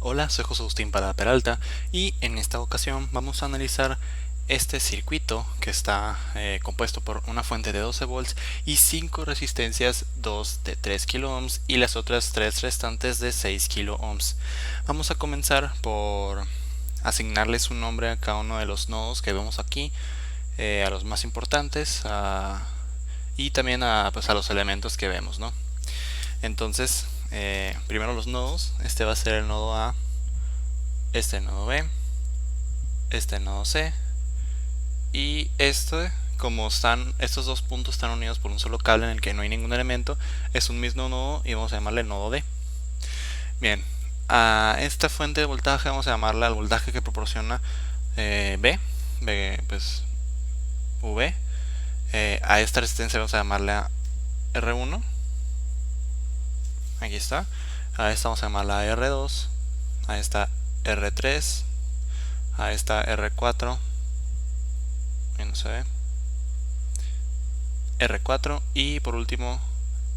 Hola, soy José Agustín Parada Peralta y en esta ocasión vamos a analizar este circuito que está compuesto por una fuente de 12 volts y 5 resistencias, 2 de 3 kilo ohms y las otras 3 restantes de 6 kilo ohms. Vamos a comenzar por asignarles un nombre a cada uno de los nodos que vemos aquí, a los más importantes y también pues, a los elementos que vemos, ¿no? Entonces, primero los nodos. Este va a ser el nodo A, este el nodo B, este el nodo C y como están estos dos puntos están unidos por un solo cable en el que no hay ningún elemento, es un mismo nodo y vamos a llamarle nodo D. Bien, a esta fuente de voltaje vamos a llamarla el voltaje que proporciona B, pues V. A esta resistencia vamos a llamarla R1, aquí está. A esta vamos a llamarla R2, a esta R3, a esta R4, no se ve, R4 y por último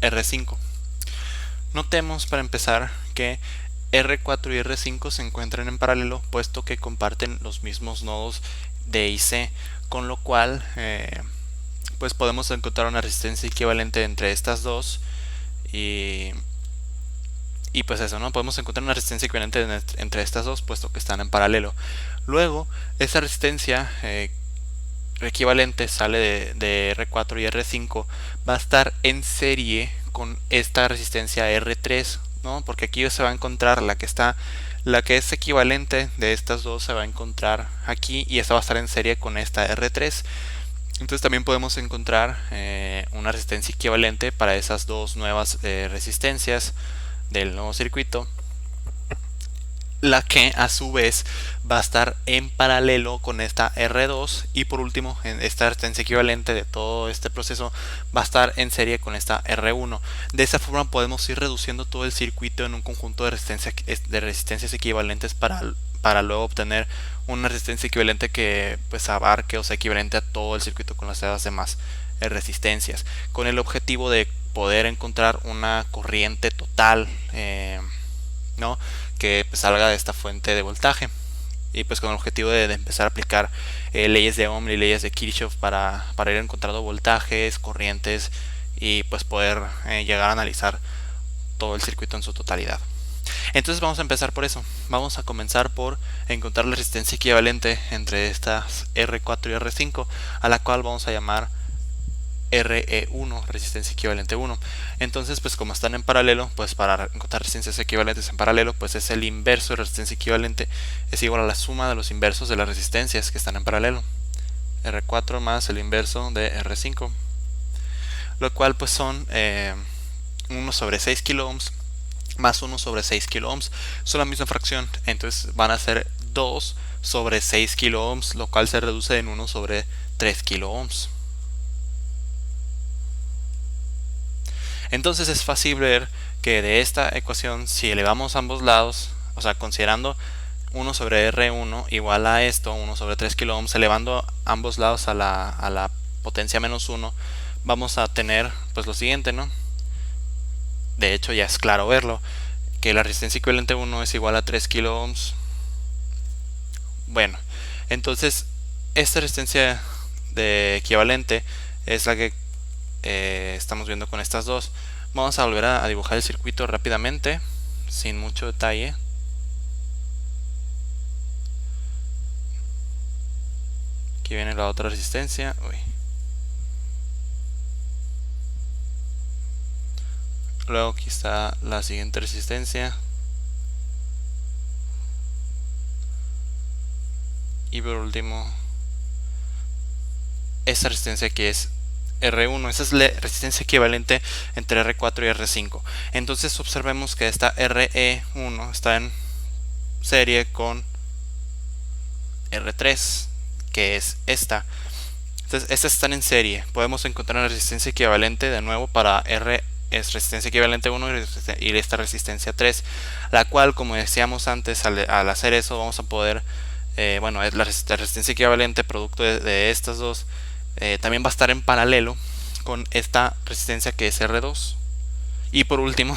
R5. Notemos para empezar que R4 y R5 se encuentran en paralelo puesto que comparten los mismos nodos D y C, con lo cual pues podemos encontrar una resistencia equivalente entre estas dos y pues eso, ¿no? Podemos encontrar una resistencia equivalente entre estas dos puesto que están en paralelo. Luego, esa resistencia equivalente sale de R4 y R5 va a estar en serie con esta resistencia R3, ¿no? Porque aquí se va a encontrar la que es equivalente de estas dos se va a encontrar aquí y esta va a estar en serie con esta R3. Entonces también podemos encontrar una resistencia equivalente para esas dos nuevas resistencias del nuevo circuito, la que a su vez va a estar en paralelo con esta R2 y por último esta resistencia equivalente de todo este proceso va a estar en serie con esta R1. De esa forma podemos ir reduciendo todo el circuito en un conjunto de resistencias equivalentes para luego obtener una resistencia equivalente que pues abarque o sea equivalente a todo el circuito con las demás resistencias, con el objetivo de poder encontrar una corriente total, ¿no? Que pues, salga de esta fuente de voltaje y pues con el objetivo de empezar a aplicar leyes de Ohm y leyes de Kirchhoff para ir encontrando voltajes, corrientes y pues poder llegar a analizar todo el circuito en su totalidad. Entonces vamos a empezar por eso. Vamos a comenzar por encontrar la resistencia equivalente entre estas R4 y R5, a la cual vamos a llamar RE1, resistencia equivalente 1. Entonces, pues como están en paralelo, pues para encontrar resistencias equivalentes en paralelo, pues es el inverso de resistencia equivalente, es igual a la suma de los inversos de las resistencias que están en paralelo. R4 más el inverso de R5, lo cual pues son 1 sobre 6 kilo ohms más 1 sobre 6 kilo ohms, son la misma fracción, entonces van a ser 2 sobre 6 kilo ohms, lo cual se reduce en 1 sobre 3 kilo ohms. Entonces es fácil ver que de esta ecuación, si elevamos ambos lados, o sea, considerando 1 sobre R1 igual a esto, 1 sobre 3 kilo ohms, elevando ambos lados a la potencia menos 1, vamos a tener pues lo siguiente, ¿no? De hecho ya es claro verlo, que la resistencia equivalente 1 es igual a 3 kilo ohms. Bueno, entonces esta resistencia de equivalente es la que estamos viendo con estas dos. Vamos a volver a dibujar el circuito rápidamente, sin mucho detalle. Aquí viene la otra resistencia. Uy. Luego aquí está la siguiente resistencia. Y por último, esta resistencia que es R1, esa es la resistencia equivalente entre R4 y R5. Entonces observemos que esta RE1 está en serie con R3, que es esta. Entonces estas están en serie. Podemos encontrar una resistencia equivalente de nuevo para R es resistencia equivalente 1 y esta resistencia 3, la cual, como decíamos antes, al hacer eso vamos a poder, bueno, es la resistencia equivalente producto de estas dos, también va a estar en paralelo con esta resistencia que es R2. Y por último,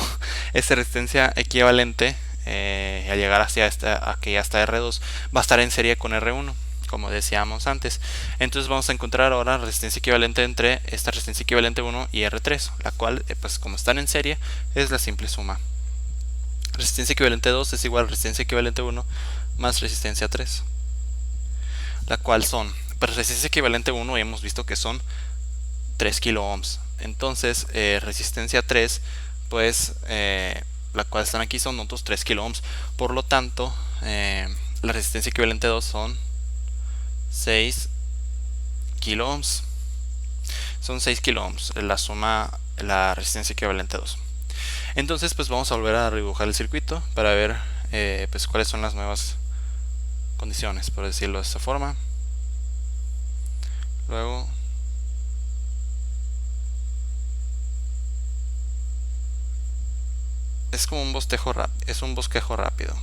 esta resistencia equivalente al llegar hacia aquí hasta R2 va a estar en serie con R1, como decíamos antes. Entonces vamos a encontrar ahora resistencia equivalente entre esta resistencia equivalente 1 y R3, la cual, pues como están en serie, es la simple suma. Resistencia equivalente 2 es igual a resistencia equivalente 1 más resistencia 3, la cual son, pues resistencia equivalente 1 hemos visto que son 3 kilo ohms. Entonces resistencia 3, pues la cual están aquí son otros 3 kilo ohms. Por lo tanto, la resistencia equivalente 2 son 6 kilo ohms. Son 6 kilo ohms la suma, la resistencia equivalente 2. Entonces pues vamos a volver a dibujar el circuito para ver pues cuáles son las nuevas condiciones, por decirlo de esta forma. Luego es como un bosquejo rápido.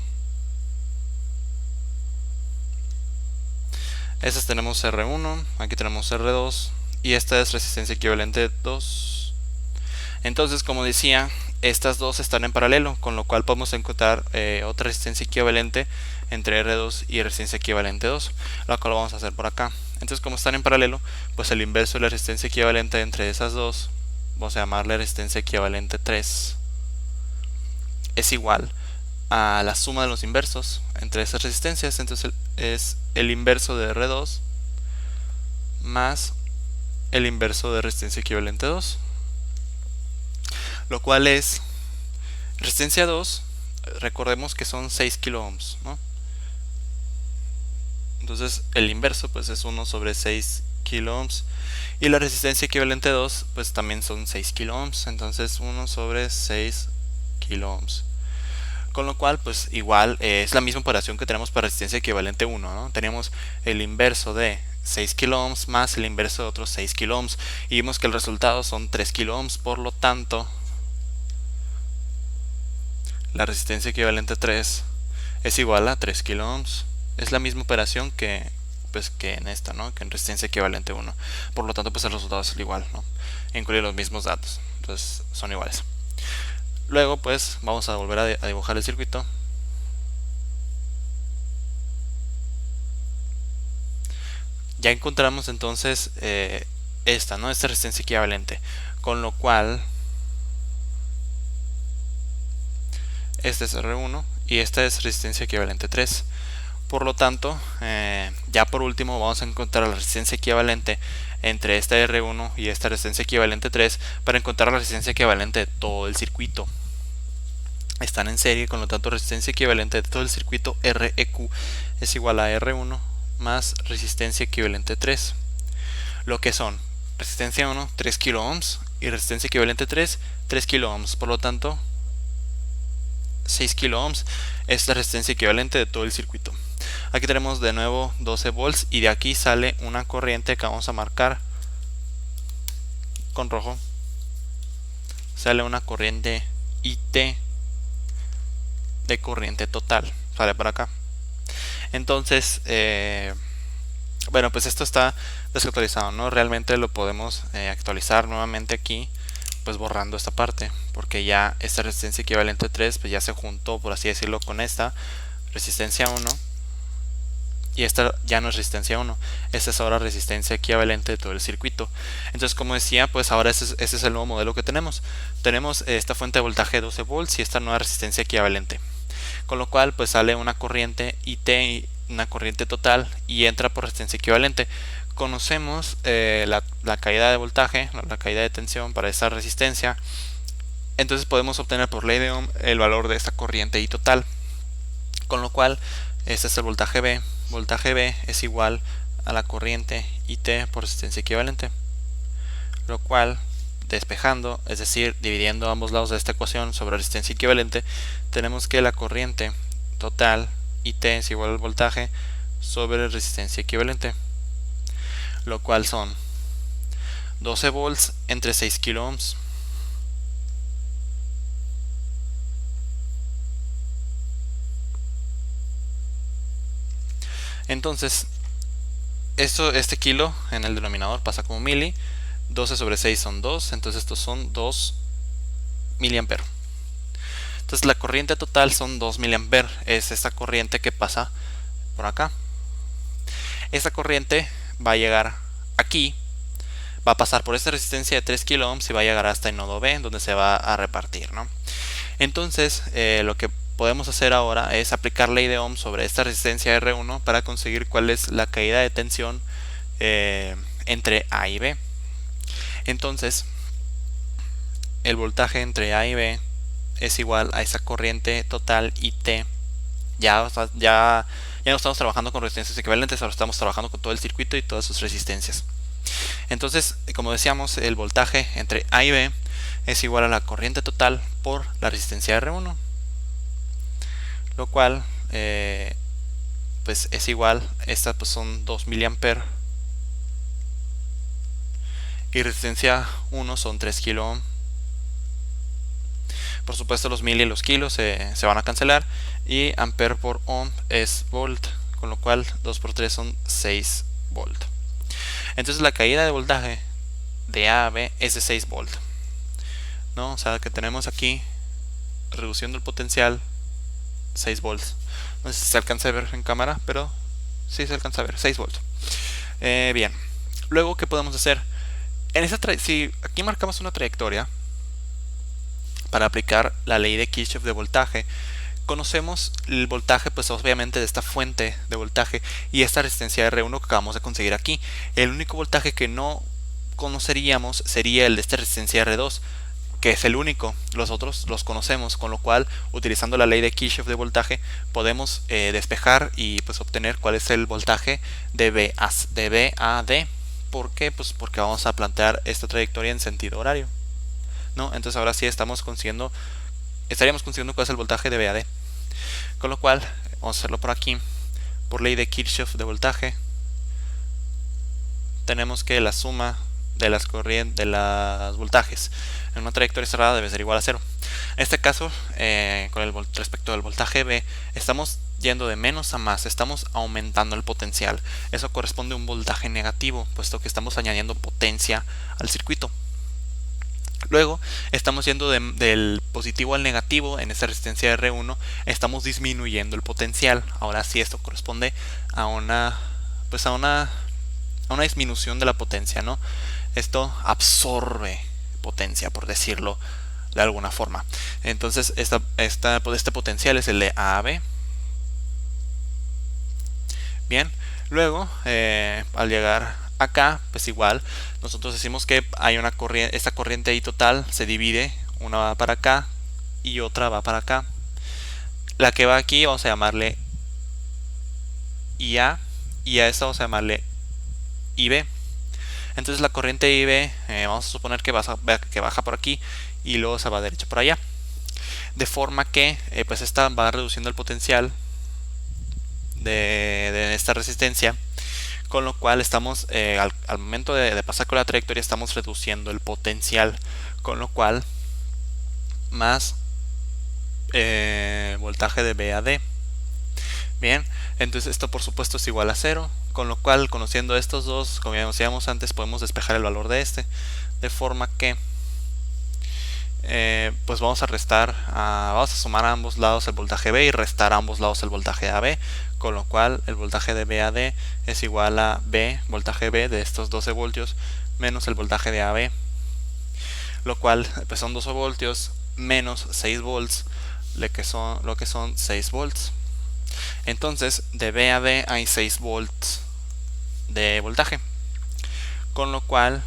Estas tenemos R1, aquí tenemos R2 y esta es resistencia equivalente 2. Entonces, como decía, estas dos están en paralelo, con lo cual podemos encontrar otra resistencia equivalente entre R2 y resistencia equivalente 2, la cual lo vamos a hacer por acá. Entonces, como están en paralelo, pues el inverso de la resistencia equivalente entre esas dos, vamos a llamarle resistencia equivalente 3, es igual a la suma de los inversos entre esas resistencias. Entonces es el inverso de R2 más el inverso de resistencia equivalente 2, lo cual es resistencia 2, recordemos que son 6 kilo ohms, ¿no? Entonces el inverso pues es 1 sobre 6 kilo ohms, y la resistencia equivalente 2 pues también son 6 kilo ohms, entonces 1 sobre 6 kilo ohms. Con lo cual, pues igual es la misma operación que tenemos para resistencia equivalente 1, ¿no? Tenemos el inverso de 6 kilo ohms más el inverso de otros 6 kilo ohms, y vimos que el resultado son 3 kilo ohms. Por lo tanto, la resistencia equivalente 3 es igual a 3 kilo ohms. Es la misma operación que en esta, ¿no? Que en resistencia equivalente 1. Por lo tanto, pues el resultado es igual, ¿no? Incluye los mismos datos, entonces son iguales. Luego pues vamos a volver a dibujar el circuito. Ya encontramos entonces esta resistencia equivalente, con lo cual este es R1 y esta es resistencia equivalente 3. Por lo tanto, ya por último vamos a encontrar la resistencia equivalente entre esta R1 y esta resistencia equivalente 3 para encontrar la resistencia equivalente de todo el circuito. Están en serie, con lo tanto resistencia equivalente de todo el circuito REQ es igual a R1 más resistencia equivalente 3, lo que son resistencia 1 3 kilo ohms y resistencia equivalente 3 3 kilo ohms. Por lo tanto 6 kilo ohms es la resistencia equivalente de todo el circuito. Aquí tenemos de nuevo 12 volts y de aquí sale una corriente que vamos a marcar con rojo. Sale una corriente IT de corriente total, sale por acá. Entonces bueno, pues esto está desactualizado, ¿no? Realmente lo podemos actualizar nuevamente aquí, pues borrando esta parte, porque ya esta resistencia equivalente 3 pues ya se juntó, por así decirlo, con esta resistencia 1, y esta ya no es resistencia 1, esta es ahora resistencia equivalente de todo el circuito. Entonces, como decía, pues ahora ese es el nuevo modelo que tenemos. Tenemos esta fuente de voltaje de 12 volts y esta nueva resistencia equivalente, con lo cual pues sale una corriente IT, una corriente total, y entra por resistencia equivalente. Conocemos la caída de voltaje, la caída de tensión para esta resistencia, entonces podemos obtener por ley de Ohm el valor de esta corriente I total, con lo cual este es el voltaje B. Voltaje B es igual a la corriente IT por resistencia equivalente, lo cual, despejando, es decir, dividiendo ambos lados de esta ecuación sobre resistencia equivalente, tenemos que la corriente total IT es igual al voltaje sobre resistencia equivalente, lo cual son 12 volts entre 6 kilo ohms. Entonces, este kilo en el denominador pasa como mili, 12 sobre 6 son 2, entonces estos son 2 miliamperes. Entonces la corriente total son 2 mA, es esta corriente que pasa por acá. Esta corriente va a llegar aquí, va a pasar por esta resistencia de 3 kΩ y va a llegar hasta el nodo B, donde se va a repartir, ¿no? Entonces lo que podemos hacer ahora es aplicar ley de Ohm sobre esta resistencia R1 para conseguir cuál es la caída de tensión entre A y B. Entonces el voltaje entre A y B es igual a esa corriente total IT. Ya no estamos trabajando con resistencias equivalentes, ahora estamos trabajando con todo el circuito y todas sus resistencias. Entonces, como decíamos, el voltaje entre A y B es igual a la corriente total por la resistencia R1, lo cual pues es igual, esta pues son 2 mA y resistencia 1 son 3 kΩ. Por supuesto los mil y los kilos se van a cancelar y ampere por ohm es volt, con lo cual 2 por 3 son 6 volt. Entonces la caída de voltaje de A a B es de 6 volt, ¿no? O sea que tenemos aquí reduciendo el potencial 6 volts. No sé si se alcanza a ver en cámara, pero sí se alcanza a ver 6 volts. Bien, luego ¿qué podemos hacer? Si aquí marcamos una trayectoria para aplicar la ley de Kirchhoff de voltaje, conocemos el voltaje pues obviamente de esta fuente de voltaje y esta resistencia R1 que acabamos de conseguir aquí. El único voltaje que no conoceríamos sería el de esta resistencia R2, que es el único. Los otros los conocemos, con lo cual utilizando la ley de Kirchhoff de voltaje podemos despejar y pues obtener cuál es el voltaje de B a D. ¿Por qué? Pues porque vamos a plantear esta trayectoria en sentido horario, ¿no? Entonces ahora sí estaríamos consiguiendo cuál es el voltaje de B a D. Con lo cual, vamos a hacerlo por aquí. Por ley de Kirchhoff de voltaje, tenemos que la suma de las voltajes en una trayectoria cerrada debe ser igual a 0. En este caso, respecto al voltaje B, estamos yendo de menos a más, estamos aumentando el potencial. Eso corresponde a un voltaje negativo, puesto que estamos añadiendo potencia al circuito. Luego estamos yendo del positivo al negativo en esta resistencia R1, estamos disminuyendo el potencial. Ahora sí, esto corresponde a una disminución de la potencia, ¿no? Esto absorbe potencia, por decirlo de alguna forma. Entonces este potencial es el de A a B. Bien, luego al llegar acá, pues igual nosotros decimos que hay una corriente, esta corriente I total se divide, una va para acá y otra va para acá. La que va aquí vamos a llamarle IA y a esta vamos a llamarle IB. Entonces la corriente IB vamos a suponer que baja por aquí y luego se va derecha por allá, de forma que pues esta va reduciendo el potencial de esta resistencia, con lo cual estamos al momento de pasar con la trayectoria estamos reduciendo el potencial, con lo cual más voltaje de B a D. Bien, entonces esto por supuesto es igual a 0, con lo cual conociendo estos dos, como ya decíamos antes, podemos despejar el valor de este, de forma que pues vamos a sumar a ambos lados el voltaje B y restar a ambos lados el voltaje AB, con lo cual el voltaje de B a D es igual a B, voltaje B de estos 12 voltios menos el voltaje de AB, lo cual pues son 12 voltios menos 6 volts, lo que son 6 volts. Entonces de B a D hay 6 volts de voltaje, con lo cual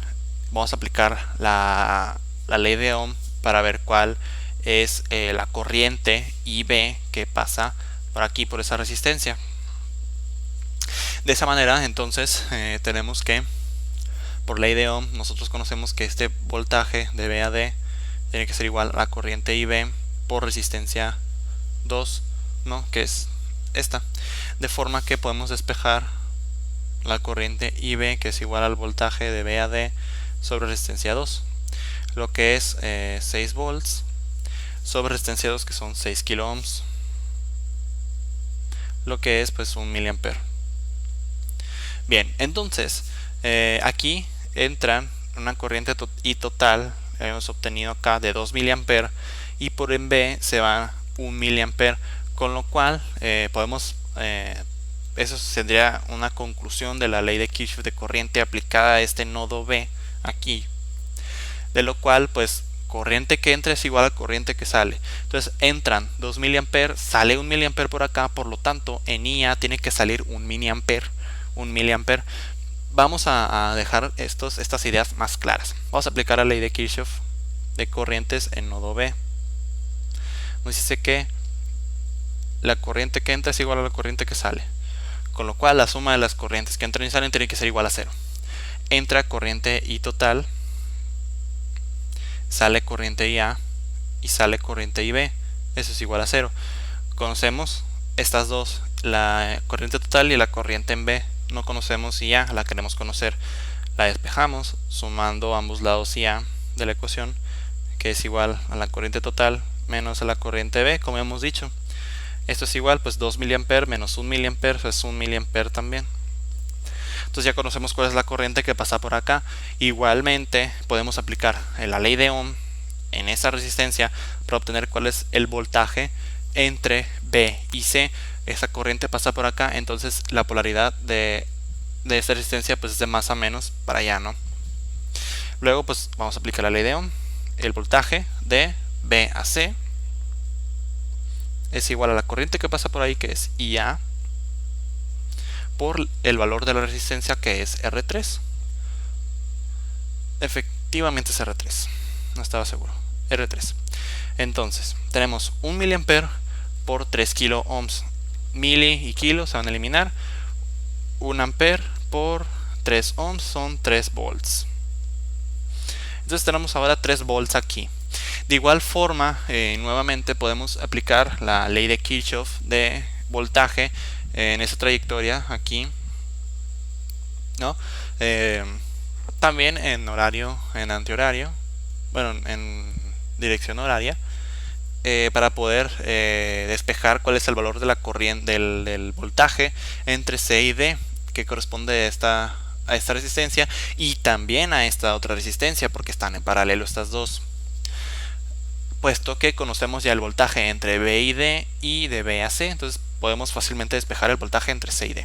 vamos a aplicar la ley de Ohm para ver cuál es la corriente IB que pasa por aquí, por esa resistencia. De esa manera entonces tenemos que por ley de Ohm nosotros conocemos que este voltaje de B a D tiene que ser igual a la corriente IB por resistencia 2, ¿no? Que es esta, de forma que podemos despejar la corriente IB, que es igual al voltaje de B a D sobre resistencia 2, lo que es 6 volts sobre resistencia 2, que son 6 kilo ohms, lo que es pues 1 miliampere. Bien, entonces aquí entran una corriente I total, hemos obtenido acá de 2 miliampere, y por en B se va 1 miliampere, con lo cual eso tendría una conclusión de la ley de Kirchhoff de corriente aplicada a este nodo B aquí, de lo cual pues corriente que entra es igual a corriente que sale. Entonces entran 2 miliampere, sale 1 miliampere por acá, por lo tanto en IA tiene que salir 1 miliampere. Vamos a dejar estas ideas más claras. Vamos a aplicar la ley de Kirchhoff de corrientes en nodo B. Nos dice que la corriente que entra es igual a la corriente que sale, con lo cual la suma de las corrientes que entran y salen tiene que ser igual a 0. Entra corriente I total, sale corriente IA y sale corriente IB. Eso es igual a 0. Conocemos estas dos, la corriente total y la corriente en B. No conocemos IA, la queremos conocer. La despejamos sumando ambos lados IA de la ecuación, que es igual a la corriente total menos a la corriente B, como hemos dicho. Esto es igual, pues 2 miliampere menos 1 miliampere, eso es 1 miliampere también. Entonces ya conocemos cuál es la corriente que pasa por acá. Igualmente podemos aplicar la ley de Ohm en esa resistencia para obtener cuál es el voltaje entre B y C. Esa corriente pasa por acá, entonces la polaridad de esta resistencia pues es de más a menos para allá, ¿no? Luego pues vamos a aplicar la ley de Ohm. El voltaje de B a C es igual a la corriente que pasa por ahí, que es IA, por el valor de la resistencia, que es R3. Efectivamente es R3, no estaba seguro, R3. Entonces tenemos 1 miliampere por 3 kilo ohms. Mili y kilo se van a eliminar. 1 ampere por 3 ohms son 3 volts. Entonces tenemos ahora 3 volts aquí. De igual forma, nuevamente podemos aplicar la ley de Kirchhoff de voltaje en esa trayectoria aquí, ¿no? También en horario, en antihorario, bueno, en dirección horaria, para poder despejar cuál es el valor de la corriente del voltaje entre C y D, que corresponde a esta resistencia y también a esta otra resistencia, porque están en paralelo estas dos, puesto que conocemos ya el voltaje entre B y D y de B a C. Entonces podemos fácilmente despejar el voltaje entre C y D.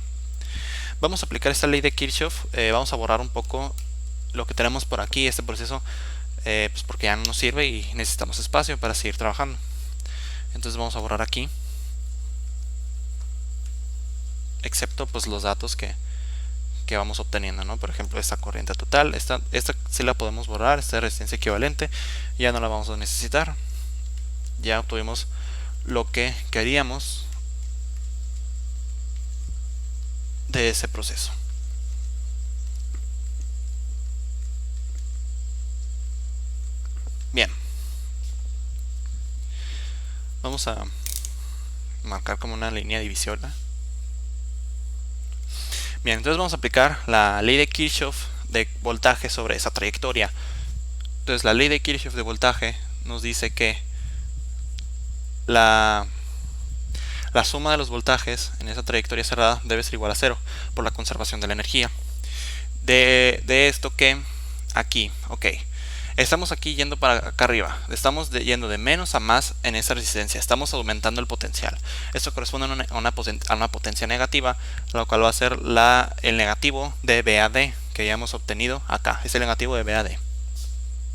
Vamos a aplicar esta ley de Kirchhoff. Vamos a borrar un poco lo que tenemos por aquí, este proceso, pues porque ya no nos sirve y necesitamos espacio para seguir trabajando. Entonces vamos a borrar aquí, excepto pues los datos que vamos obteniendo, ¿no? Por ejemplo, esta corriente total, esta sí la podemos borrar, esta resistencia equivalente ya no la vamos a necesitar. Ya obtuvimos lo que queríamos de ese proceso. Bien, vamos a marcar como una línea divisoria. Bien, entonces vamos a aplicar la ley de Kirchhoff de voltaje sobre esa trayectoria. Entonces la ley de Kirchhoff de voltaje nos dice que la suma de los voltajes en esa trayectoria cerrada debe ser igual a 0 por la conservación de la energía. De esto que aquí, ok, estamos aquí yendo para acá arriba, estamos yendo de menos a más en esa resistencia, estamos aumentando el potencial. Esto corresponde a una potencia negativa, lo cual va a ser el negativo de VAD que ya hemos obtenido acá. Es el negativo de VAD,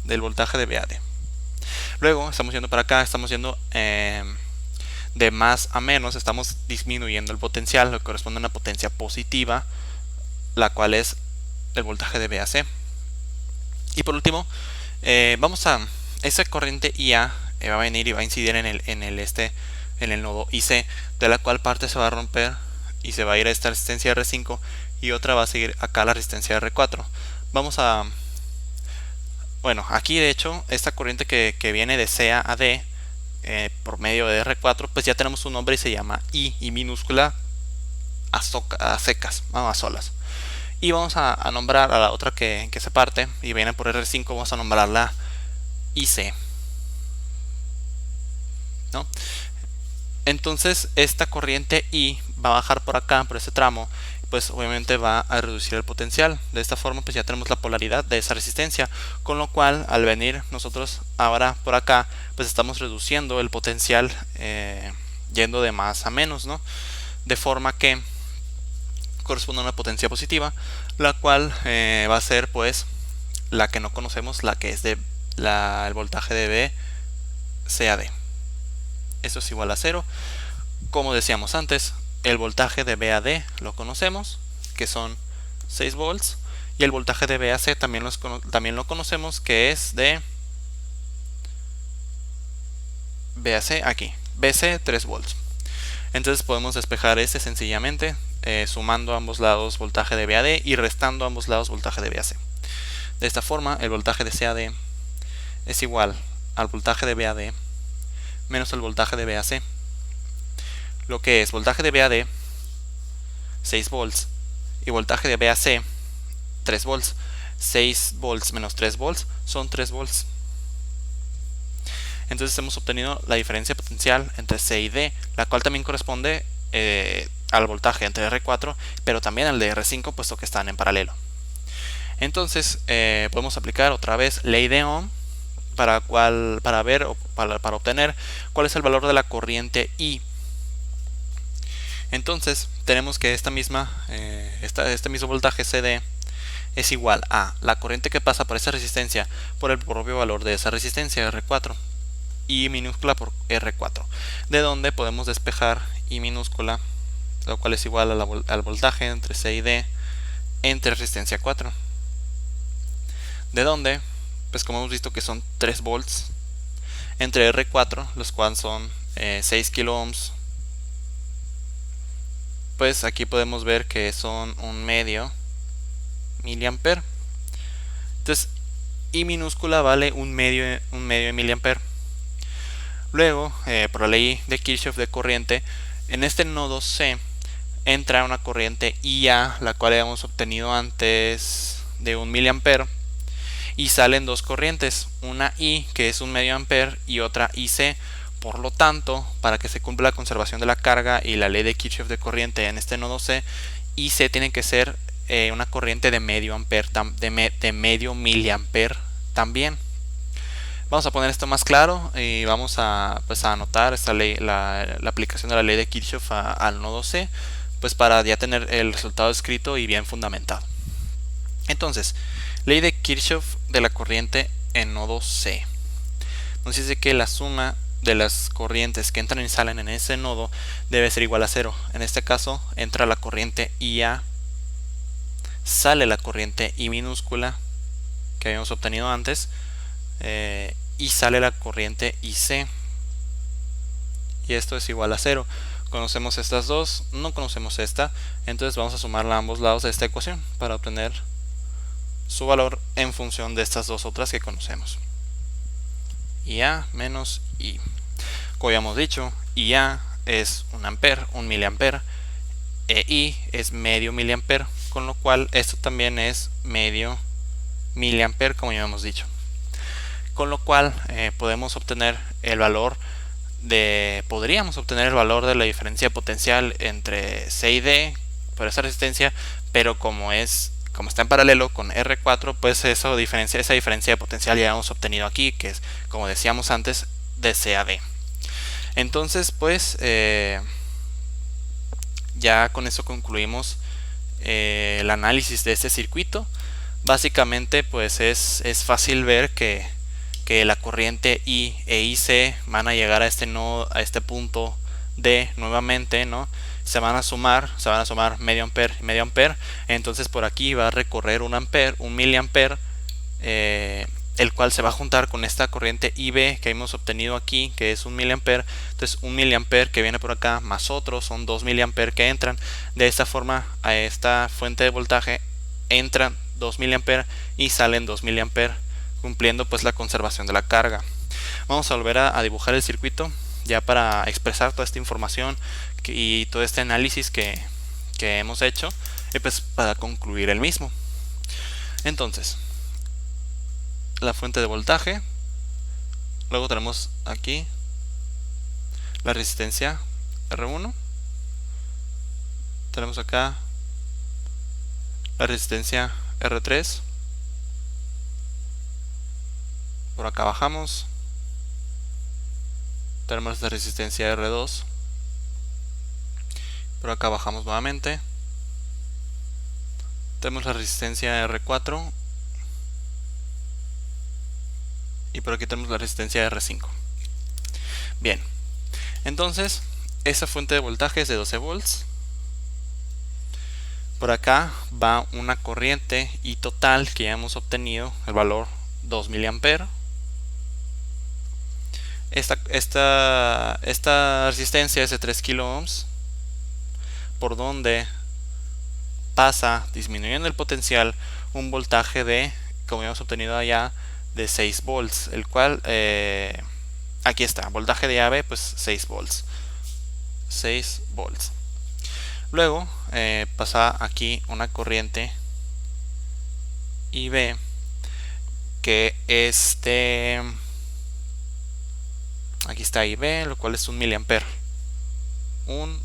del voltaje de VAD. Luego estamos yendo para acá, estamos yendo de más a menos, estamos disminuyendo el potencial, lo que corresponde a una potencia positiva, la cual es el voltaje de VAC. Y por último, esa corriente IA va a venir y va a incidir en el nodo IC, de la cual parte se va a romper y se va a ir a esta resistencia R5 y otra va a seguir acá a la resistencia R4. Bueno, aquí de hecho esta corriente que viene de C a D por medio de R4, pues ya tenemos un nombre y se llama I minúscula a secas, a solas. Y vamos a nombrar a la otra que se parte y viene por R5, vamos a nombrarla IC, ¿no? Entonces esta corriente I va a bajar por acá, por ese tramo, pues obviamente va a reducir el potencial. De esta forma pues ya tenemos la polaridad de esa resistencia, con lo cual al venir nosotros ahora por acá pues estamos reduciendo el potencial yendo de más a menos, ¿no? De forma que corresponde a una potencia positiva, la cual va a ser pues la que no conocemos, la que es de el voltaje de VCAD. Eso es igual a 0. Como decíamos antes, el voltaje de VAD lo conocemos, que son 6 volts, y el voltaje de VAC también lo conocemos, que es de VAC aquí, VC 3 volts. Entonces podemos despejar este sencillamente sumando a ambos lados voltaje de VAD y restando a ambos lados voltaje de VAC. De esta forma el voltaje de CAD es igual al voltaje de VAD menos el voltaje de VAC, lo que es voltaje de VAD 6 volts y voltaje de VAC 3 volts. 6 volts menos 3 volts son 3 volts. Entonces hemos obtenido la diferencia potencial entre C y D, la cual también corresponde al voltaje entre R4, pero también al de R5, puesto que están en paralelo. Entonces podemos aplicar otra vez ley de Ohm para obtener cuál es el valor de la corriente I. Entonces tenemos que este mismo voltaje CD es igual a la corriente que pasa por esa resistencia por el propio valor de esa resistencia, R4, I minúscula por R4, de donde podemos despejar I minúscula, lo cual es igual al voltaje entre C y D entre resistencia 4, de donde, pues como hemos visto que son 3 volts entre R4, los cuales son 6 kilo ohms, pues aquí podemos ver que son un medio miliampere. Entonces I minúscula vale un medio de miliampere. Luego, por la ley de Kirchhoff de corriente, en este nodo C entra una corriente IA, la cual habíamos obtenido antes de un miliampere, y salen dos corrientes, una I que es un medio ampere y otra IC. Por lo tanto, para que se cumpla la conservación de la carga y la ley de Kirchhoff de corriente en este nodo C, IC tiene que ser una corriente de medio ampere, de medio miliampere también. Vamos a poner esto más claro y vamos a anotar esta ley, la aplicación de la ley de Kirchhoff al nodo C, pues para ya tener el resultado escrito y bien fundamentado. Entonces, ley de Kirchhoff de la corriente en nodo C. Nos dice que la suma de las corrientes que entran y salen en ese nodo debe ser igual a 0. En este caso entra la corriente IA, sale la corriente I minúscula que habíamos obtenido antes, y sale la corriente IC, y esto es igual a 0. Conocemos estas dos, no conocemos esta, entonces vamos a sumarla a ambos lados de esta ecuación para obtener su valor en función de estas dos otras que conocemos. IA menos I. Como ya hemos dicho, IA es un ampere, un miliampere, e I es medio miliampere, con lo cual esto también es medio miliampere, como ya hemos dicho. Con lo cual podríamos obtener el valor de la diferencia potencial entre C y D por esa resistencia, pero como está en paralelo con R4, pues esa diferencia de potencial ya hemos obtenido aquí, que es, como decíamos antes, de C a D. Entonces, pues ya con eso concluimos el análisis de este circuito. Básicamente, pues es fácil ver que la corriente I e IC van a llegar a este punto D nuevamente, ¿no? Se van a sumar medio ampere y medio ampere. Entonces por aquí va a recorrer un miliampere, el cual se va a juntar con esta corriente IB que hemos obtenido aquí, que es un miliampere. Entonces un miliampere que viene por acá más otro son 2 miliampere que entran. De esta forma a esta fuente de voltaje entran 2 miliampere y salen 2 miliampere, cumpliendo pues la conservación de la carga. Vamos a volver a dibujar el circuito ya para expresar toda esta información y todo este análisis que hemos hecho, y pues para concluir el mismo. Entonces, la fuente de voltaje, luego tenemos aquí la resistencia R1, tenemos acá la resistencia R3. Por acá bajamos. Tenemos la resistencia R2. Por acá bajamos nuevamente. Tenemos la resistencia R4. Y por aquí tenemos la resistencia R5. Bien, entonces esa fuente de voltaje es de 12 volts. Por acá va una corriente I total que ya hemos obtenido, el valor 2 mA. Esta resistencia es de 3 kilo ohms, por donde pasa, disminuyendo el potencial, un voltaje de, como hemos obtenido allá, de 6 volts, el cual, aquí está, voltaje de AB, pues 6 volts. 6 volts. Luego pasa aquí una corriente IB que es de, aquí está IB, lo cual es 1 miliampere. 1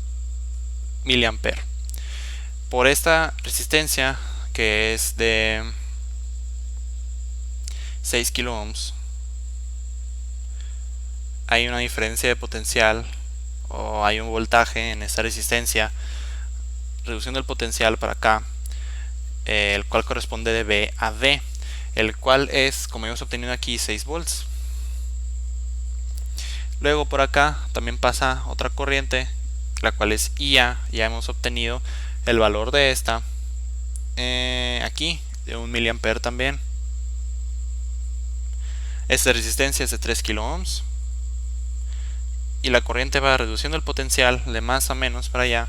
miliampere. Por esta resistencia que es de 6 kilo ohms, hay una diferencia de potencial, o hay un voltaje en esta resistencia, reduciendo el potencial para acá, el cual corresponde de B a D, el cual es, como hemos obtenido aquí, 6 volts. Luego por acá también pasa otra corriente, la cual es IA. Ya hemos obtenido el valor de esta aquí, de 1 miliampere también. Esta resistencia es de 3 kilo ohms. Y la corriente va reduciendo el potencial de más a menos para allá.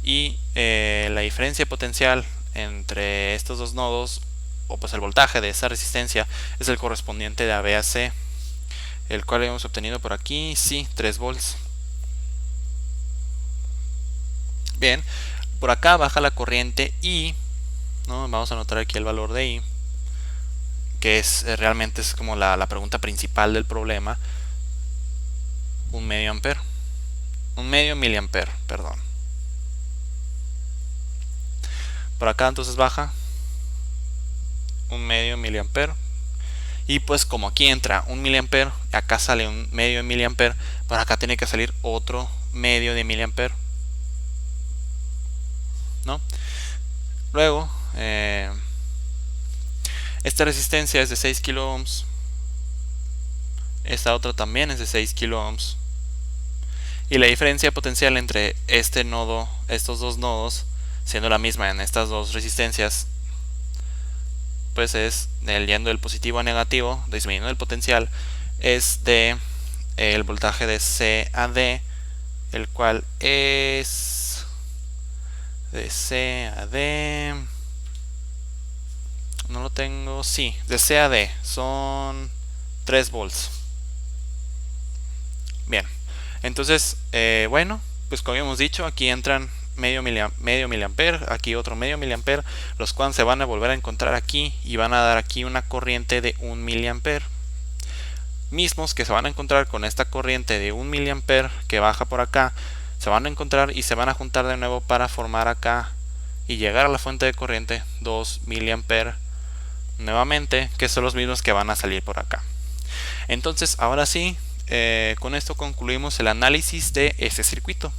Y la diferencia de potencial entre estos dos nodos, o pues el voltaje de esa resistencia, es el correspondiente de AB a C, el cual hemos obtenido por aquí, sí, 3 volts. Bien, por acá baja la corriente I, ¿no? Vamos a anotar aquí el valor de I, que es realmente es como la pregunta principal del problema. 1 medio ampere, 1 medio miliampere, perdón. Por acá entonces baja 1 medio miliampere. Y pues como aquí entra 1 miliampere, acá sale 1 medio de miliampere, por acá tiene que salir otro medio de miliampere, ¿no? Luego, esta resistencia es de 6 kilo ohms. Esta otra también es de 6 kilo ohms. Y la diferencia potencial entre este nodo, estos dos nodos, siendo la misma en estas dos resistencias, pues es yendo del positivo a negativo, disminuyendo el potencial, es de el voltaje de C a D, el cual es de C a D, no lo tengo, sí, de C a D son 3 volts. Bien, entonces, bueno, pues como habíamos dicho, aquí entran medio miliampere, aquí otro medio miliampere, los cuales se van a volver a encontrar aquí y van a dar aquí una corriente de 1 miliampere, mismos que se van a encontrar con esta corriente de 1 miliampere que baja por acá, se van a encontrar y se van a juntar de nuevo para formar acá y llegar a la fuente de corriente 2 miliampere nuevamente, que son los mismos que van a salir por acá. Entonces ahora sí, con esto concluimos el análisis de este circuito.